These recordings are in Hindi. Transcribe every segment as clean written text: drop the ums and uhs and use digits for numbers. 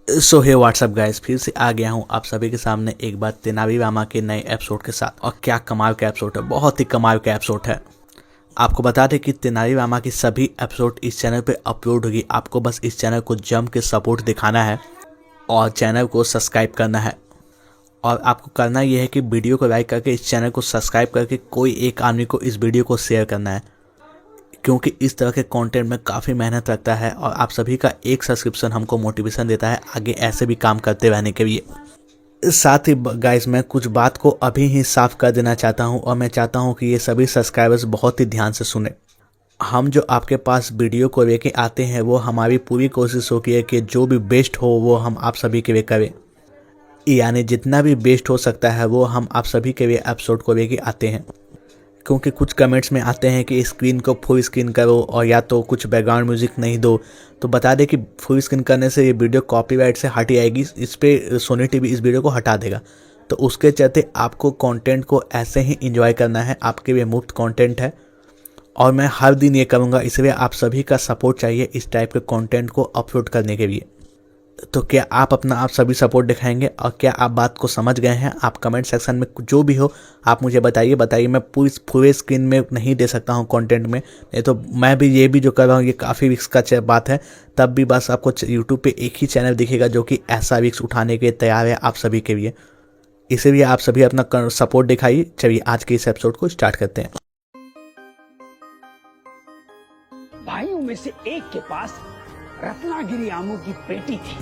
सो हे व्हाट्सअप गाइस, फिर से आ गया हूँ आप सभी के सामने एक बार तेनाली रामा के नए एपिसोड के साथ। और क्या कमाल का एपिसोड है, बहुत ही कमाल का एपिसोड है। आपको बता दें कि तेनाली रामा की सभी एपिसोड इस चैनल पे अपलोड होगी। आपको बस इस चैनल को जम के सपोर्ट दिखाना है और चैनल को सब्सक्राइब करना है। और आपको करना यह है कि वीडियो को लाइक करके इस चैनल को सब्सक्राइब करके कोई एक आदमी को इस वीडियो को शेयर करना है, क्योंकि इस तरह के कंटेंट में काफ़ी मेहनत लगता है और आप सभी का एक सब्सक्रिप्शन हमको मोटिवेशन देता है आगे ऐसे भी काम करते रहने के लिए। साथ ही गाइस, मैं कुछ बात को अभी ही साफ कर देना चाहता हूं और मैं चाहता हूं कि ये सभी सब्सक्राइबर्स बहुत ही ध्यान से सुने। हम जो आपके पास वीडियो को लेके आते हैं वो हमारी पूरी कोशिश होती है कि जो भी बेस्ट हो वो हम आप सभी के लिए करें, यानी जितना भी बेस्ट हो सकता है वो हम आप सभी के लिए एपिसोड को लेके आते हैं। क्योंकि कुछ कमेंट्स में आते हैं कि स्क्रीन को फुल स्क्रीन करो और या तो कुछ बैकग्राउंड म्यूजिक नहीं दो, तो बता दें कि फुल स्क्रीन करने से ये वीडियो कॉपीराइट से हट जाएगी। इस पे सोनी टीवी इस वीडियो को हटा देगा। तो उसके चलते आपको कंटेंट को ऐसे ही एंजॉय करना है, आपके लिए मुफ्त कंटेंट है और मैं हर दिन ये करूँगा। इसलिए आप सभी का सपोर्ट चाहिए इस टाइप के कंटेंट को अपलोड करने के लिए। तो क्या आप अपना आप सभी सपोर्ट दिखाएंगे और क्या आप बात को समझ गए हैं? आप कमेंट सेक्शन में जो भी हो आप मुझे बताइए। मैं पूरे स्क्रीन में नहीं दे सकता हूं कंटेंट में, नहीं तो मैं भी ये भी जो कर रहा हूं ये काफ़ी रिस्क का बात है। तब भी बस आपको यूट्यूब पे एक ही चैनल दिखेगा जो कि ऐसा रिस्क उठाने के लिए तैयार है आप सभी के लिए। इसीलिए आप सभी अपना सपोर्ट दिखाइए। चलिए आज के इस एपिसोड को स्टार्ट करते हैं। भाइयों में से एक के पास रत्नागिरी आमों की पेटी थी।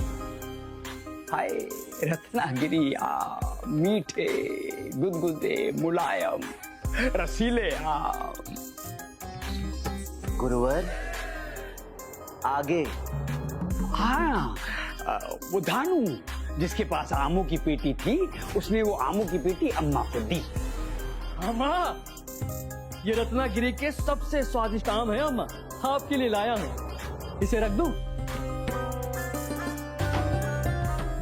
हाय रत्नागिरी आम, मीठे गुदगुदे मुलायम रसीले आम। गुरुवर आगे। हाँ, वो धानु जिसके पास आमों की पेटी थी उसने वो आमों की पेटी अम्मा को दी। अम्मा, ये रत्नागिरी के सबसे स्वादिष्ट आम है अम्मा, आपके लिए लाया हूँ। इसे रख दूं?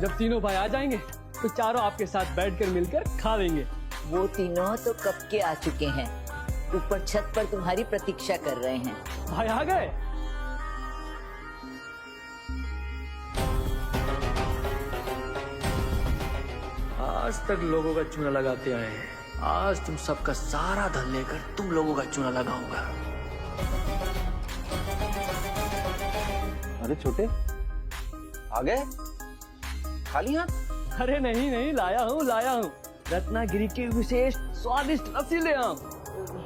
जब तीनों भाई आ जाएंगे तो चारों आपके साथ बैठकर मिलकर खा लेंगे। वो तीनों तो कब के आ चुके हैं, ऊपर छत पर तुम्हारी प्रतीक्षा कर रहे हैं। भाई आ गए? आज तक लोगों का चूना लगाते आए हैं, आज तुम सबका सारा धन लेकर तुम लोगों का चूना लगाऊंगा। अरे छोटे आ गए खाली हाथ? अरे नहीं नहीं, लाया हूँ रत्नागिरी के विशेष स्वादिष्ट रसीले आम।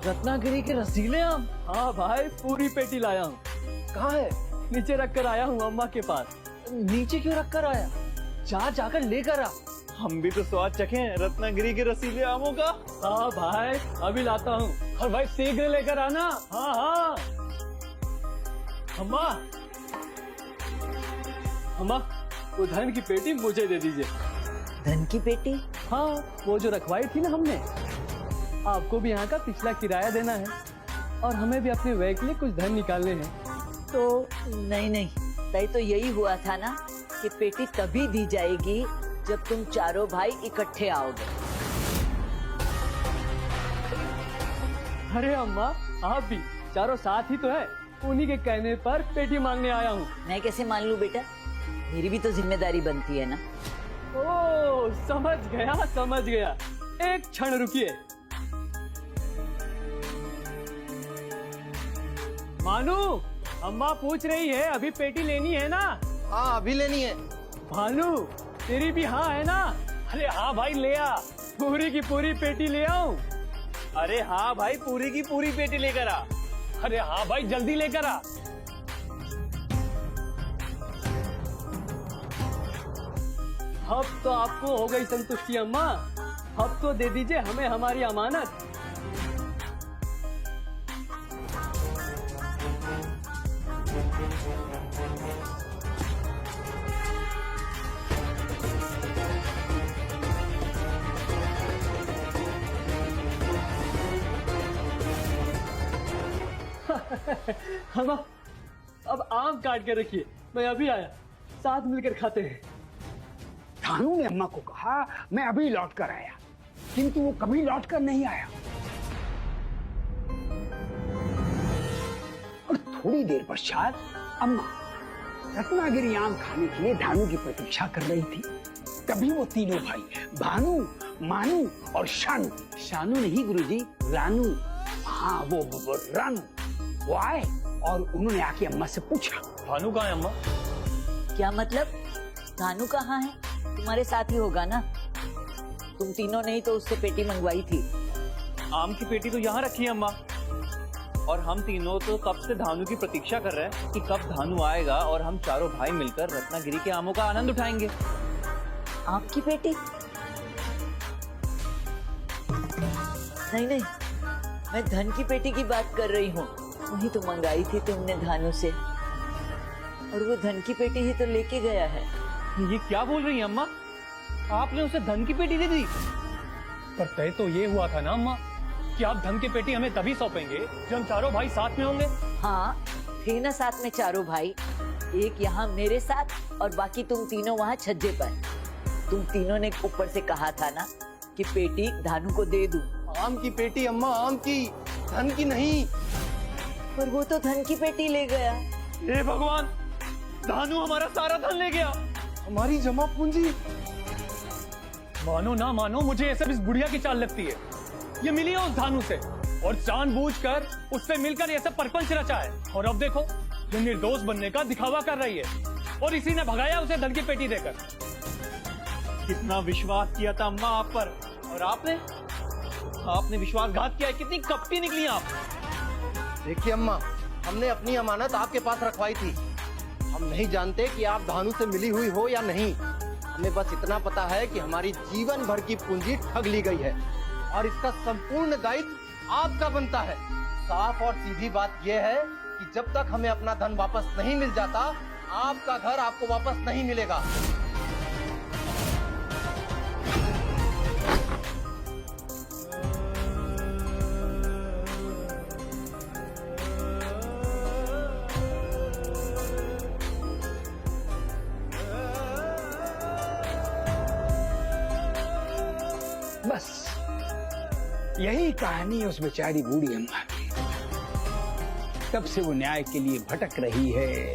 रत्नागिरी के रसीले आम? हाँ भाई, पूरी पेटी लाया हूँ। कहाँ है? नीचे रख कर आया हूँ अम्मा के पास। नीचे क्यों रख कर आया? जाकर लेकर आ। हम भी तो स्वाद चखें रत्नागिरी के रसीले आमों का। हाँ भाई, अभी लाता हूँ। और भाई शीघ्र लेकर आना। हाँ अम्मा, वो धन की पेटी मुझे दे दीजिए। धन की पेटी? हाँ, वो जो रखवाई थी ना हमने। आपको भी यहाँ का पिछला किराया देना है और हमें भी अपने व्यय के लिए कुछ धन निकालने हैं। तो नहीं, तय तो यही हुआ था ना कि पेटी तभी दी जाएगी जब तुम चारों भाई इकट्ठे आओगे। अरे अम्मा, आप भी चारों साथ ही तो है। उन्हीं के कहने पर पेटी मांगने आया हूँ। मैं कैसे मान लूं बेटा, मेरी भी तो जिम्मेदारी बनती है ना। ओह, समझ गया। एक क्षण रुकिए। मानू, अम्मा पूछ रही है अभी पेटी लेनी है ना? हाँ अभी लेनी है। भानु, तेरी भी हाँ है ना? अरे हाँ भाई, ले आ। पूरी की पूरी पेटी ले आऊं? अरे हाँ भाई, पूरी की पूरी पेटी लेकर आ। अरे हाँ भाई, जल्दी लेकर आ। अब तो आपको हो गई संतुष्टि अम्मा। अब तो दे दीजिए हमें हमारी अमानत। अम्मा, अब आम काट के रखिए, मैं अभी आया। साथ मिलकर खाते हैं। धानु ने अम्मा को कहा मैं अभी लौट कर आया, किंतु वो कभी लौट कर नहीं आया। और थोड़ी देर पश्चात अम्मा रत्नागिरी आम खाने के लिए धानु की प्रतीक्षा कर रही थी। तभी वो तीनों भाई भानु, मानु और शानू, शानू नहीं गुरुजी, रानू, हाँ वो रानू, वो आए और उन्होंने आके अम्मा से पूछा, भानु कहाँ है अम्मा? क्या मतलब? धानु कहाँ है? तुम्हारे साथ ही होगा ना, तुम तीनों ने ही तो उससे पेटी मंगवाई थी। आम की पेटी तो यहाँ रखी है अम्मा, और हम तीनों तो कब से धानु की प्रतीक्षा कर रहे हैं कि कब धानु आएगा और हम चारों भाई मिलकर रत्नागिरी के आमों का आनंद उठाएंगे। आपकी पेटी? नहीं, मैं धन की पेटी की बात कर रही हूँ। वही तो मंगाई थी तुमने धानु से, और वो धन की पेटी ही तो लेके गया है। ये क्या बोल रही है अम्मा? आपने उसे धन की पेटी दे दी? पर तय तो ये हुआ था ना अम्मा कि आप धन की पेटी हमें तभी सौंपेंगे जब हम चारों भाई साथ में होंगे। हाँ, थे ना साथ में चारों भाई, एक यहाँ मेरे साथ और बाकी तुम तीनों वहाँ छज्जे पर। तुम तीनों ने ऊपर से कहा था ना कि पेटी धानु को दे दूं। आम की पेटी अम्मा, आम की, धन की नहीं। पर वो तो धन की पेटी ले गया। हे भगवान, धानु हमारा सारा धन ले गया, हमारी जमा पूंजी। मानो ना मानो मुझे ये सब इस बुढ़िया की चाल लगती है। ये मिली है उस धानु से और जानबूझकर उससे मिलकर ये सब परपंच रचा है, और अब देखो ये निर्दोष बनने का दिखावा कर रही है और इसी ने भगाया उसे धन की पेटी देकर। कितना विश्वास किया था अम्मा आप पर, और आपने विश्वासघात किया है। कितनी कपटी निकली आप। देखिए अम्मा, हमने अपनी अमानत आपके पास रखवाई थी। हम नहीं जानते कि आप धानु से मिली हुई हो या नहीं। हमें बस इतना पता है कि हमारी जीवन भर की पूंजी ठग ली गई है और इसका संपूर्ण दायित्व आपका बनता है। साफ और सीधी बात यह है कि जब तक हमें अपना धन वापस नहीं मिल जाता, आपका घर आपको वापस नहीं मिलेगा। बस यही कहानी है उस बेचारी बूढ़ी अम्मा की। तब से वो न्याय के लिए भटक रही है।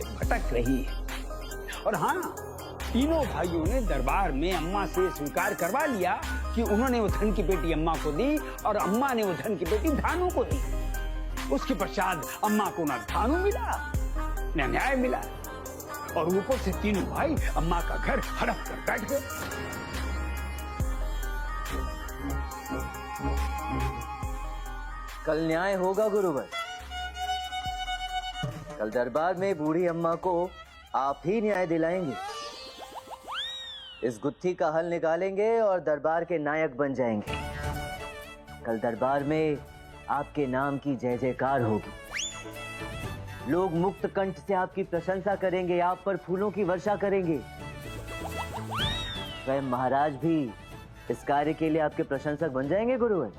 और हाँ, तीनों भाइयों ने दरबार में अम्मा से स्वीकार करवा लिया कि उन्होंने वो धन की पेटी अम्मा को दी और अम्मा ने वो धन की पेटी धानु को दी। उसके पश्चात अम्मा को ना धानु मिला न न्याय मिला, और ऊपर से तीनों भाई अम्मा का घर हड़प कर बैठ गए। कल न्याय होगा गुरुवर। कल दरबार में बूढ़ी अम्मा को आप ही न्याय दिलाएंगे। इस गुत्थी का हल निकालेंगे और दरबार के नायक बन जाएंगे। कल दरबार में आपके नाम की जय जयकार होगी। लोग मुक्त कंठ से आपकी प्रशंसा करेंगे, आप पर फूलों की वर्षा करेंगे। स्वयं महाराज भी इस कार्य के लिए आपके प्रशंसक बन जाएंगे गुरुवर।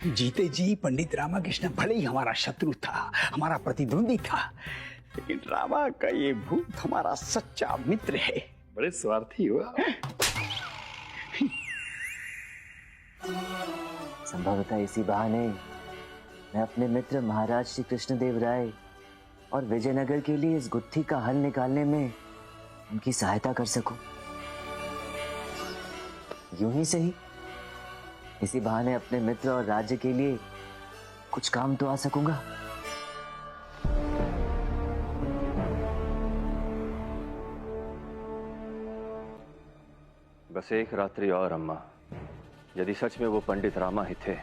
जीते जी पंडित रामाकृष्ण भले ही हमारा शत्रु था, हमारा प्रतिद्वंदी था, लेकिन रामा का ये भूत हमारा सच्चा मित्र है। बड़े स्वार्थी हुआ। संभवतः इसी बहाने मैं अपने मित्र महाराज श्री कृष्णदेव राय और विजयनगर के लिए इस गुत्थी का हल निकालने में उनकी सहायता कर सकूं। यूं ही सही, इसी बहाने अपने मित्र और राज्य के लिए कुछ काम तो आ सकूंगा। बस एक रात्रि और अम्मा। यदि सच में वो पंडित रामा ही थे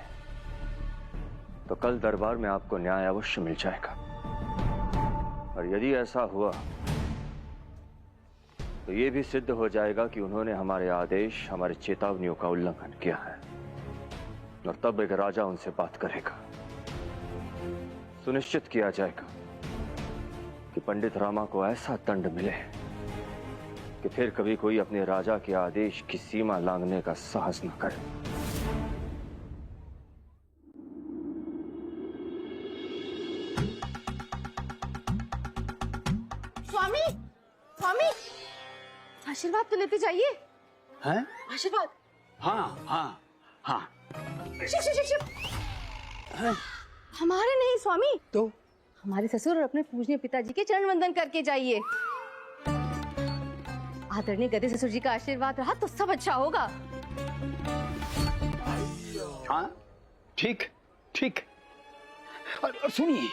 तो कल दरबार में आपको न्याय अवश्य मिल जाएगा। और यदि ऐसा हुआ तो ये भी सिद्ध हो जाएगा कि उन्होंने हमारे आदेश, हमारी चेतावनियों का उल्लंघन किया है, और तब एक राजा उनसे बात करेगा। सुनिश्चित किया जाएगा कि पंडित रामा को ऐसा दंड मिले कि फिर कभी कोई अपने राजा के आदेश की सीमा लांघने का साहस न करे। स्वामी, स्वामी, आशीर्वाद तो लेते जाइए। हैं? आशीर्वाद। हाँ हाँ हाँ। शिव शिव शिव शिव। हमारे नहीं स्वामी, तो हमारे ससुर और अपने पूजनीय पिताजी के चरण वंदन करके जाइए। आदरणीय गधे ससुर जी का आशीर्वाद रहा तो सब अच्छा होगा। हाँ ठीक ठीक। और सुनिए,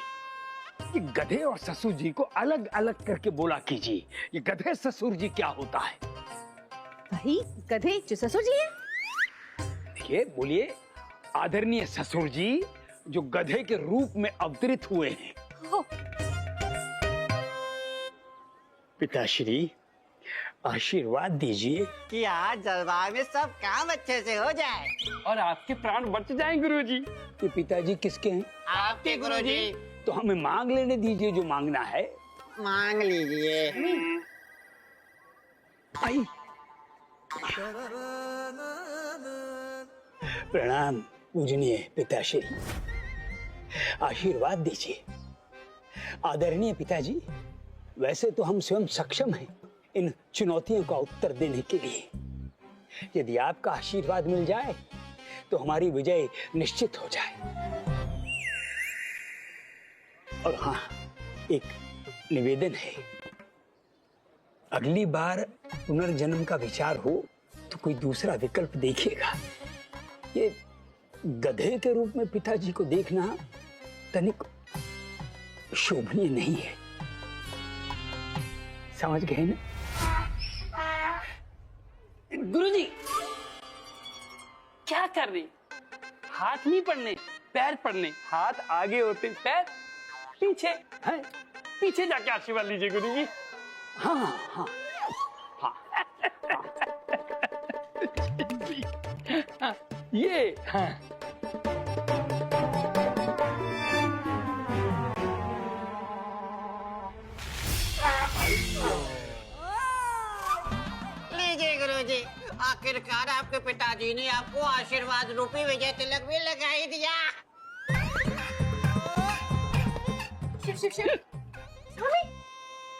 ये गधे और ससुर जी को अलग अलग करके बोला कीजिए। ये गधे ससुर जी क्या होता है? वही गधे जो ससुर जी है। देखिए, बोलिए आदरणीय ससुर जी जो गधे के रूप में अवतरित हुए हैं। हो, पिताश्री आशीर्वाद दीजिए कि आज दरबार में सब काम अच्छे से हो जाए। और आपके प्राण बच जाएं गुरुजी। ये पिताजी किसके हैं? आपके गुरुजी। तो हमें मांग लेने दीजिए जो मांगना है। मांग लीजिए। आई प्रणाम पूजनीय पिताश्री, आशीर्वाद दीजिए। आदरणीय पिताजी, वैसे तो हम स्वयं सक्षम हैं इन चुनौतियों का उत्तर देने के लिए। यदि आपका आशीर्वाद मिल जाए तो हमारी विजय निश्चित हो जाए। और हाँ, एक निवेदन है, अगली बार पुनर्जन्म का विचार हो तो कोई दूसरा विकल्प देखिएगा। ये गधे के रूप में पिताजी को देखना तनिक शोभनीय नहीं है। समझ गए ना? गुरुजी क्या कर रहे? हाथ नहीं पड़ने, पैर पड़ने। हाथ आगे होते, पैर पीछे है। पीछे जाके आशीर्वाद लीजिए गुरुजी। हाँ हाँ हाँ, हाँ ये हाँ। लीजिए गुरुजी, आखिरकार आपके पिताजी ने आपको आशीर्वाद रूपी विजय तिलक भी लगा ही दिया। शिव शिव शिव। स्वामी,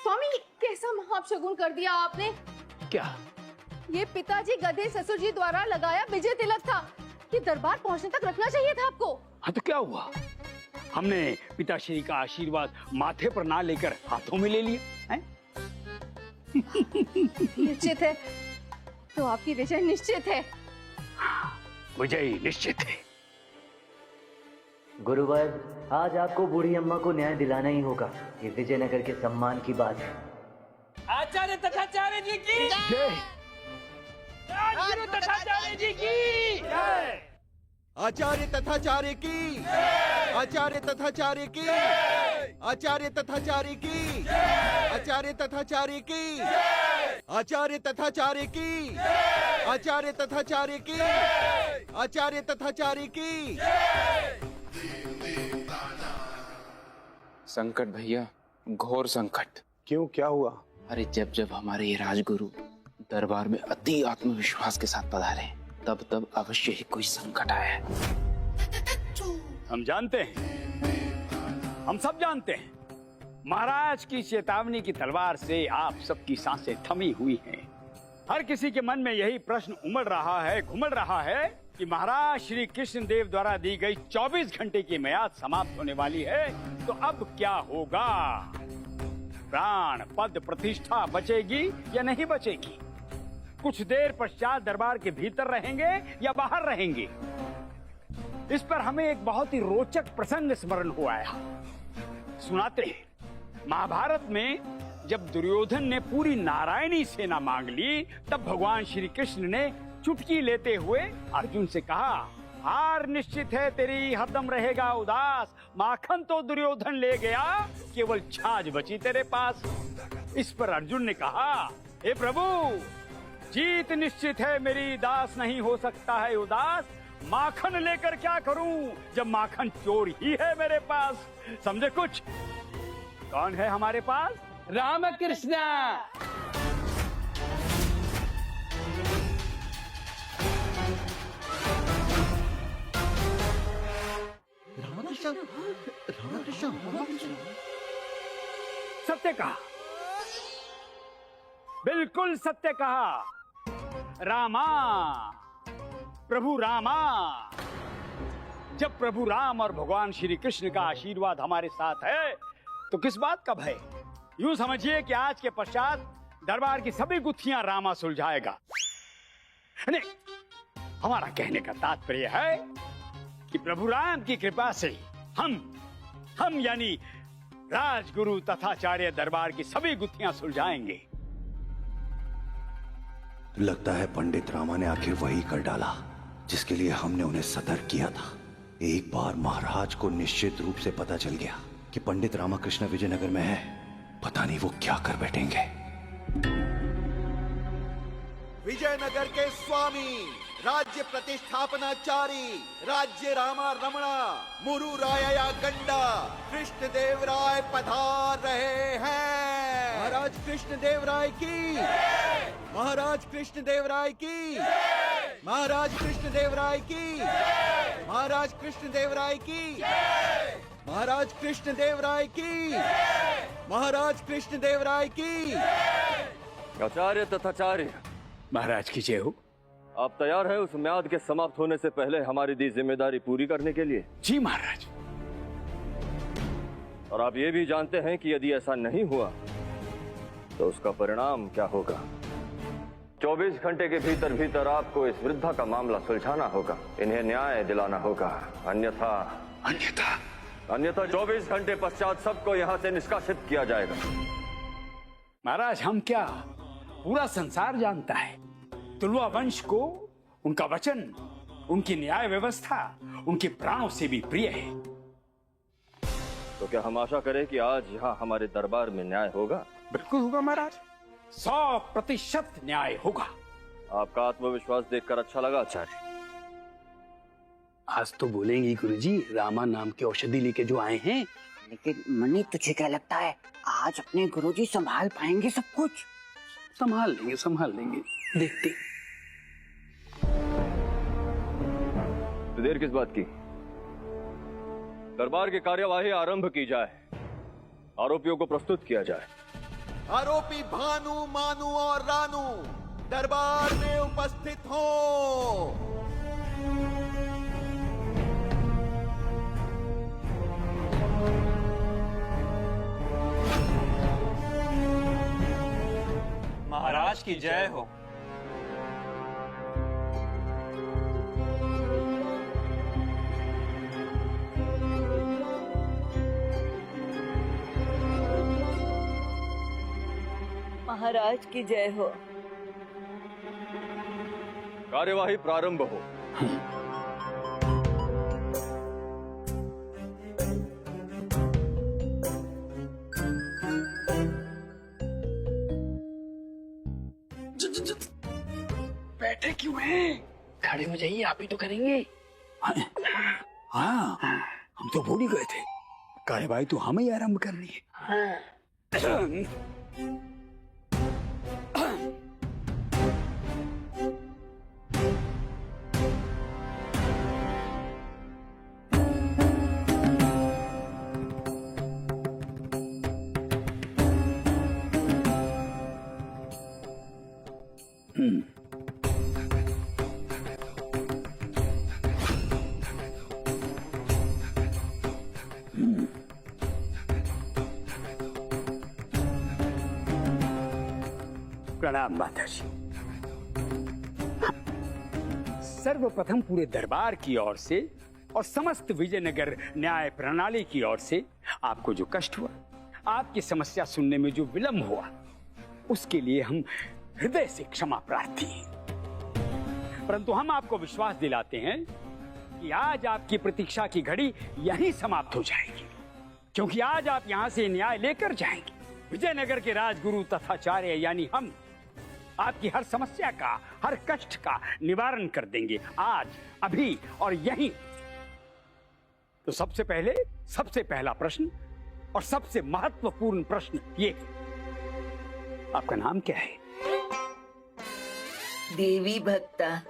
स्वामी कैसा महापशगुन कर दिया आपने। क्या? ये पिताजी गधे ससुर जी द्वारा लगाया विजय तिलक था। ये दरबार पहुंचने तक रखना चाहिए था आपको। हाँ तो क्या हुआ? हमने पिताश्री का आशीर्वाद माथे पर ना लेकर हाथों में ले लिया है? निश्चित है तो आपकी विजय निश्चित है। विजय निश्चित है। गुरुवर, आज आपको बूढ़ी अम्मा को न्याय दिलाना ही होगा। ये विजयनगर के सम्मान की बात है। आचार्य तथाचार्य जी की जय। गुरु तथाचार्य जी की जय। आचार्य तथाचार्य की, आचार्य तथाचार्य की, आचार्य तथाचार्य की, आचार्य तथाचार्य की, आचार्य तथाचार्य की, आचार्य तथाचार्य की, आचार्य तथाचार्य की। संकट भैया, घोर संकट। क्यों, क्या हुआ? अरे जब जब हमारे ये राजगुरु दरबार में अति आत्मविश्वास के साथ पधारे, तब तब अवश्य ही कोई संकट आया है। हम जानते हैं, हम सब जानते हैं, महाराज की चेतावनी की तलवार से आप सबकी सांसें थमी हुई हैं। हर किसी के मन में यही प्रश्न उमड़ रहा है, घुमड़ रहा है कि महाराज श्री कृष्ण देव द्वारा दी गई 24 घंटे की मियाद समाप्त होने वाली है, तो अब क्या होगा? प्राण, पद, प्रतिष्ठा बचेगी या नहीं बचेगी? कुछ देर पश्चात दरबार के भीतर रहेंगे या बाहर रहेंगे? इस पर हमें एक बहुत ही रोचक प्रसंग स्मरण हो आया। सुनाते हैं, महाभारत में जब दुर्योधन ने पूरी नारायणी सेना मांग ली, तब भगवान श्री कृष्ण ने चुटकी लेते हुए अर्जुन से कहा, हार निश्चित है तेरी, हरदम रहेगा उदास। माखन तो दुर्योधन ले गया, केवल छाछ बची तेरे पास। इस पर अर्जुन ने कहा, हे प्रभु, जीत निश्चित है मेरी, दास नहीं हो सकता है उदास। माखन लेकर क्या करूं जब माखन चोर ही है मेरे पास। समझे कुछ? कौन है हमारे पास? राम कृष्णा। सत्य कहा, बिल्कुल सत्य कहा। रामा, प्रभु रामा, जब प्रभु राम और भगवान श्री कृष्ण का आशीर्वाद हमारे साथ है तो किस बात का भय? यूं समझिए कि आज के पश्चात दरबार की सभी गुत्थियां रामा सुलझाएगा। नहीं, हमारा कहने का तात्पर्य है कि प्रभु राम की कृपा से हम यानी राजगुरु तथाचार्य दरबार की सभी गुत्थियां सुलझाएंगे। लगता है पंडित रामा ने आखिर वही कर डाला जिसके लिए हमने उन्हें सतर्क किया था। एक बार महाराज को निश्चित रूप से पता चल गया कि पंडित रामाकृष्ण विजयनगर में है, पता नहीं वो क्या कर बैठेंगे। विजयनगर के स्वामी, राज्य प्रतिष्ठापनाचारी, राज्य रामा रमणा मुरु राया गंडा कृष्ण देव राय पधार रहे हैं। महाराज कृष्ण देव राय की, महाराज कृष्ण देव राय की, महाराज कृष्ण देव राय की, महाराज कृष्ण देव राय की, महाराज कृष्ण देव राय की, महाराज कृष्ण देव राय की। आचार्य तथाचार्य, महाराज की जय हो। आप तैयार हैं उस म्याद के समाप्त होने से पहले हमारी दी जिम्मेदारी पूरी करने के लिए? जी महाराज। और आप ये भी जानते हैं कि यदि ऐसा नहीं हुआ तो उसका परिणाम क्या होगा? 24 घंटे के भीतर भीतर आपको इस वृद्धा का मामला सुलझाना होगा, इन्हें न्याय दिलाना होगा, अन्यथा 24 घंटे पश्चात सबको यहाँ से निष्कासित किया जाएगा। महाराज, हम क्या, पूरा संसार जानता है तुलवा वंश को उनका वचन, उनकी न्याय व्यवस्था उनके प्राणों से भी प्रिय है। तो क्या हम आशा करें कि आज यहाँ हमारे दरबार में न्याय होगा? बिल्कुल होगा महाराज, 100% न्याय होगा। आपका आत्मविश्वास देखकर अच्छा लगा आचार्य। आज तो बोलेंगे गुरुजी, रामा नाम के औषधि लेके जो आए हैं। लेकिन मनी, तुझे क्या लगता है आज अपने गुरुजी संभाल पाएंगे सब कुछ? संभाल लेंगे, देखते। तो देर किस बात की? दरबार की कार्यवाही आरंभ की जाए, आरोपियों को प्रस्तुत किया जाए। आरोपी भानु, मानु और रानू दरबार में उपस्थित हो। महाराज की जय हो। महाराज की जय हो। कार्यवाही प्रारंभ हो। बैठे क्यों हैं? खड़े हो जाइए, आप ही तो करेंगे। हाँ, हम तो भूल ही गए थे, कार्यवाही तो हम ही आरंभ करनी है। प्रणाम माता जी। सर्वप्रथम पूरे दरबार की ओर से और समस्त विजयनगर न्याय प्रणाली की ओर से आपको जो कष्ट हुआ, आपकी समस्या सुनने में जो विलंब हुआ, उसके लिए हम हृदय से क्षमा प्रार्थी हैं। परंतु हम आपको विश्वास दिलाते हैं कि आज आपकी प्रतीक्षा की घड़ी यहीं समाप्त हो जाएगी, क्योंकि आज आप यहां से न्याय लेकर जाएंगे। विजयनगर के राजगुरु तथाचार्य यानी हम आपकी हर समस्या का, हर कष्ट का निवारण कर देंगे, आज, अभी और यहीं। तो सबसे पहला प्रश्न और सबसे महत्वपूर्ण प्रश्न ये, आपका नाम क्या है? देवी भक्ता,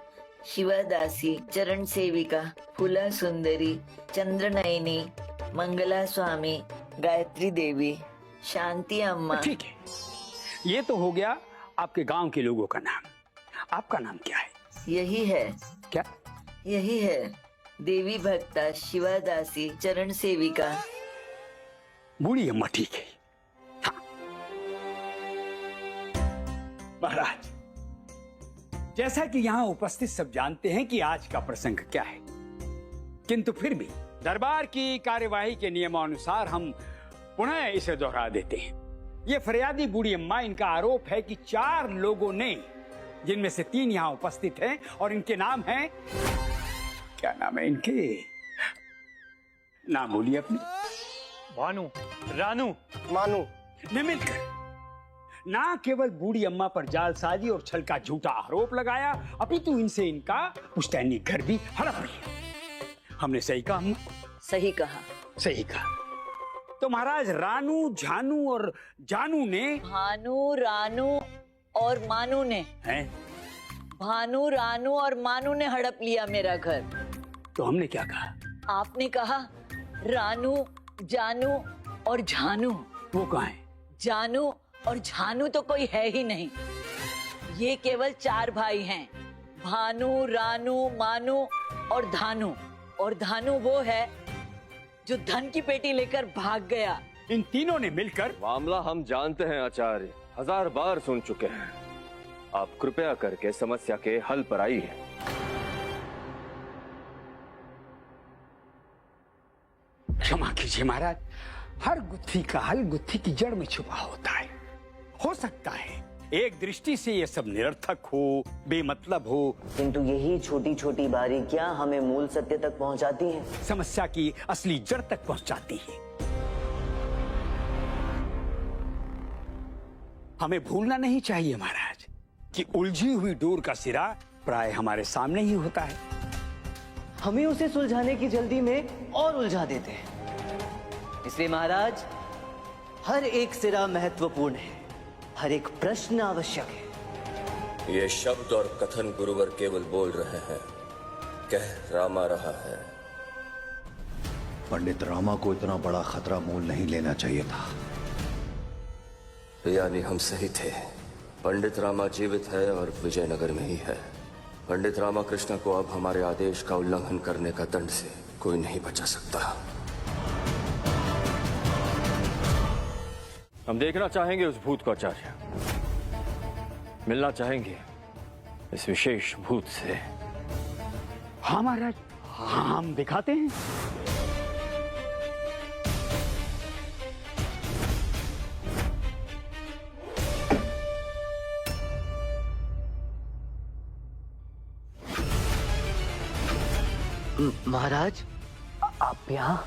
शिवदासी, चरण सेविका, फूला सुंदरी, चंद्रनयनी, मंगला स्वामी, गायत्री देवी, शांति अम्मा। ठीक है, ये तो हो गया आपके गांव के लोगों का नाम। आपका नाम क्या है? यही है। क्या? यही है, देवी भक्ता शिवादासी चरण सेविका। बूढ़ी अम्मा ठीक है। हाँ। महाराज, जैसा कि यहाँ उपस्थित सब जानते हैं कि आज का प्रसंग क्या है, किंतु फिर भी दरबार की कार्यवाही के नियमानुसार हम पुनः इसे दोहरा देते हैं। ये फरियादी बूढ़ी अम्मा, इनका आरोप है कि 4 लोगों ने, जिनमें से 3 यहाँ उपस्थित हैं और इनके नाम हैं, क्या नाम है इनके, नाम बोलिए अपने। भानु, रानू, मानू ने मिलकर ना केवल बूढ़ी अम्मा पर जालसाजी और छल का झूठा आरोप लगाया, अपितु इनसे इनका पुश्तैनी घर भी हड़प लिया। हमने सही कहा अम्मा? सही कहा। सही कहा। तो महाराज, रानू, झानू और जानू ने, भानु, रानू और मानू ने, हैं? भानु, रानू और मानू ने हड़प लिया मेरा घर। तो हमने क्या कहा? आपने कहा रानू, जानू और झानू। वो कहाँ है? जानू और झानू तो कोई है ही नहीं, ये केवल 4 भाई हैं, भानु, रानू, मानू और धानू। और धानू वो है जो धन की पेटी लेकर भाग गया। इन तीनों ने मिलकर, मामला हम जानते हैं आचार्य, 1000 बार सुन चुके हैं। आप कृपया करके समस्या के हल पर आइए। क्षमा कीजिए महाराज, हर गुत्थी का हल गुत्थी की जड़ में छुपा होता है। हो सकता है एक दृष्टि से ये सब निरर्थक हो, बेमतलब हो, किंतु यही छोटी छोटी बारीकियां हमें मूल सत्य तक पहुंचाती हैं, समस्या की असली जड़ तक पहुंचाती हैं। हमें भूलना नहीं चाहिए महाराज कि उलझी हुई डोर का सिरा प्राय हमारे सामने ही होता है। हमें उसे सुलझाने की जल्दी में और उलझा देते हैं। इसलिए महाराज, हर एक सिरा महत्वपूर्ण है, हर एक प्रश्न आवश्यक है। ये शब्द और कथन गुरुवर केवल बोल रहे हैं, कह रामा रहा है। पंडित रामा को इतना बड़ा खतरा मोल नहीं लेना चाहिए था। यानी हम सही थे, पंडित रामा जीवित है और विजयनगर में ही है। पंडित रामाकृष्ण को अब हमारे आदेश का उल्लंघन करने का दंड से कोई नहीं बचा सकता। हम देखना चाहेंगे उस भूत को आचार्य, मिलना चाहेंगे इस विशेष भूत से। हाँ महाराज, हाँ, हम दिखाते हैं। महाराज, आप यहाँ?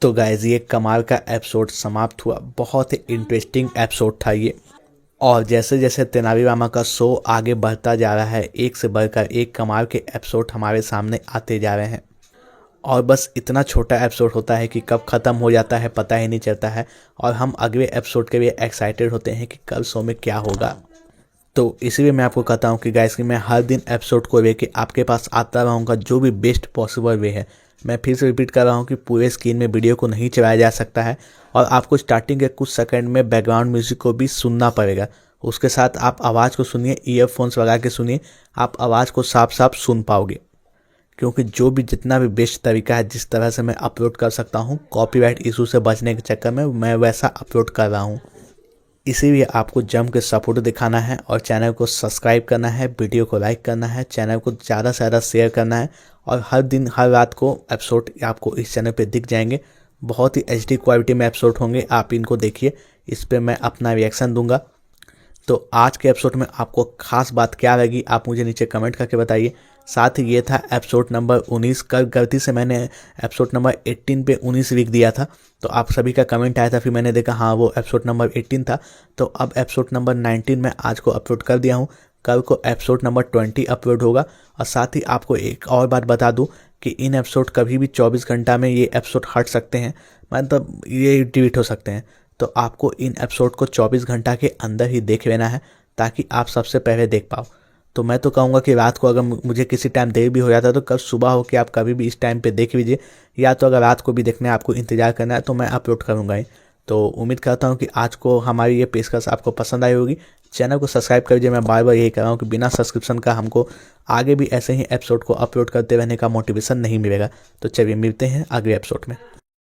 तो गाइस, ये कमाल का एपिसोड समाप्त हुआ। बहुत ही इंटरेस्टिंग एपिसोड था ये। और जैसे जैसे तेनालीरामा का शो आगे बढ़ता जा रहा है, एक से बढ़कर एक कमाल के एपिसोड हमारे सामने आते जा रहे हैं। और बस इतना छोटा एपिसोड होता है कि कब ख़त्म हो जाता है पता ही नहीं चलता है। और हम अगले एपिसोड के लिए एक्साइटेड होते हैं कि कल शो में क्या होगा। तो इसीलिए मैं आपको कहता हूँ कि गाइस कि मैं हर दिन एपिसोड को लेके आपके पास आता रहूँगा, जो भी बेस्ट पॉसिबल वे है। मैं फिर से रिपीट कर रहा हूँ कि पूरे स्क्रीन में वीडियो को नहीं चलाया जा सकता है और आपको स्टार्टिंग के कुछ सेकंड में बैकग्राउंड म्यूजिक को भी सुनना पड़ेगा। उसके साथ आप आवाज़ को सुनिए, ईयरफोन्स लगा के सुनिए, आप आवाज़ को साफ साफ सुन पाओगे। क्योंकि जो भी जितना भी बेस्ट तरीका है जिस तरह से मैं अपलोड कर सकता हूँ, कॉपीराइट इशू से बचने के चक्कर में मैं वैसा अपलोड कर रहा हूँ। इसीलिए आपको जम के सपोर्ट दिखाना है और चैनल को सब्सक्राइब करना है, वीडियो को लाइक करना है, चैनल को ज़्यादा से ज़्यादा शेयर करना है। और हर दिन हर रात को एपिसोड आपको इस चैनल पे दिख जाएंगे। बहुत ही HD क्वालिटी में एपिसोड होंगे, आप इनको देखिए, इस पर मैं अपना रिएक्शन दूंगा। तो आज के एपिसोड में आपको खास बात क्या लगी, आप मुझे नीचे कमेंट करके बताइए। साथ ही ये था एपिसोड नंबर 19। कल गलती से मैंने एपिसोड नंबर 18 पे 19 लिख दिया था, तो आप सभी का कमेंट आया था, फिर मैंने देखा हाँ वो एपिसोड नंबर 18 था। तो अब एपिसोड नंबर 19 मैं आज को अपलोड कर दिया हूँ। कल को एपिसोड नंबर 20 अपलोड होगा। और साथ ही आपको एक और बात बता दूँ कि इन एपिसोड कभी भी 24 घंटा में ये एपिसोड हट सकते हैं, मतलब ये डिलीट हो सकते हैं। तो आपको इन एपिसोड को 24 घंटा के अंदर ही देख लेना है ताकि आप सबसे पहले देख पाओ। तो मैं तो कहूँगा कि रात को अगर मुझे किसी टाइम देर भी हो जाता है तो कल सुबह हो कि आप कभी भी इस टाइम पे देख लीजिए, या तो अगर रात को भी देखना है आपको इंतज़ार करना है तो मैं अपलोड करूँगा ही। तो उम्मीद करता हूँ कि आज को हमारी ये पेशकश आपको पसंद आई होगी। चैनल को सब्सक्राइब कर दीजिए। मैं बार बार यही कह रहा हूँ कि बिना सब्सक्रिप्शन का हमको आगे भी ऐसे ही एपिसोड को अपलोड करते रहने का मोटिवेशन नहीं मिलेगा। तो चलिए मिलते हैं अगले एपिसोड में।